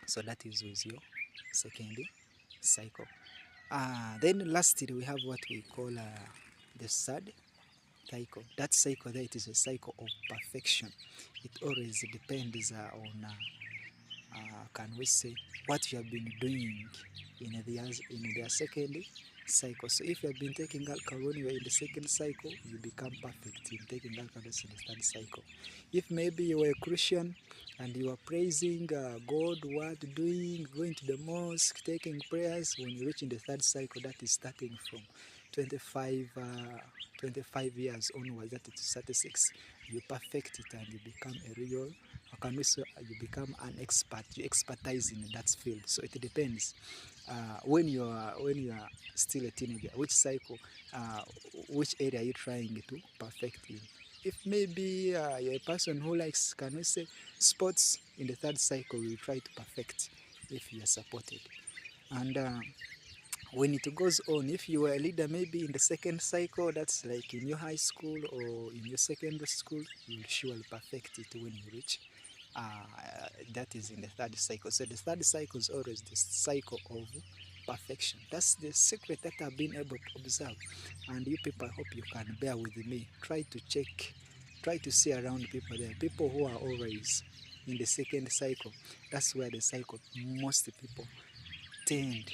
So that is with your second cycle. Then lastly, we have what we call the third cycle. That cycle there, it is a cycle of perfection. It always depends on can we say what you have been doing in their second cycle. So if you have been taking alcohol when you are in the second cycle, you become perfect in taking alcohol in the third cycle. If maybe you were a Christian and you are praising God, what doing, going to the mosque, taking prayers, when you reach in the third cycle, that is starting from 25, 25 years onwards, that is 36, you perfect it and you become a real, or can we say you become an expert, you expertise in that field. So it depends. When you are still a teenager, which cycle, uh, which area are you trying to perfect in? If maybe you're a person who likes, can we say, sports, in the third cycle, you try to perfect if you are supported. And when it goes on, if you were a leader maybe in the second cycle, that's like in your high school or in your secondary school, you'll surely perfect it when you reach that is in the third cycle. So the third cycle is always the cycle of perfection. That's the secret that I've been able to observe. And you people, I hope you can bear with me. Try to check, try to see around people there. People who are always in the second cycle, that's where the cycle most people tend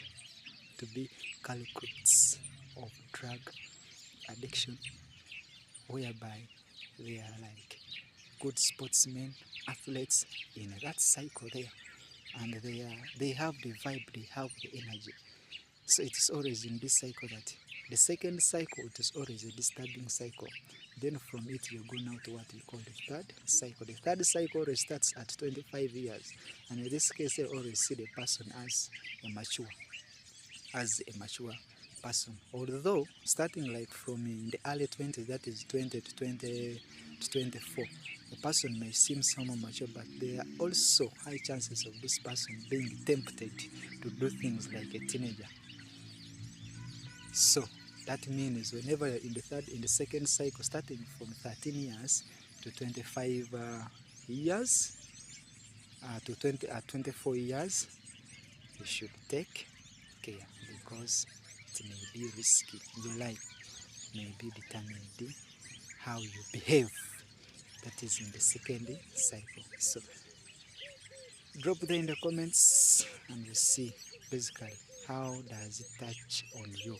to be culprits of drug addiction, whereby they are like good sportsmen, athletes in that cycle there, and they have the vibe, they have the energy. So it is always in this cycle that the second cycle, it is always a disturbing cycle. Then from it you go now to what we call the third cycle. The third cycle always starts at 25 years, and in this case they always see the person as a mature, person. Although starting like from in the early 20s, that is 20 to 20 to 24, the person may seem somewhat mature, but there are also high chances of this person being tempted to do things like a teenager. So that means whenever you're in the second cycle, starting from 13 years to 25 years, to 24 years, you should take care, because it may be risky. Your life may be determined how you behave. That is in the second cycle. So drop there in the comments and we see basically how does it touch on you.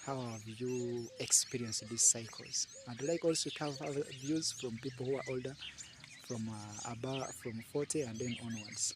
How have you experienced these cycles? I'd like also to have views from people who are older, from above, from 40 and then onwards.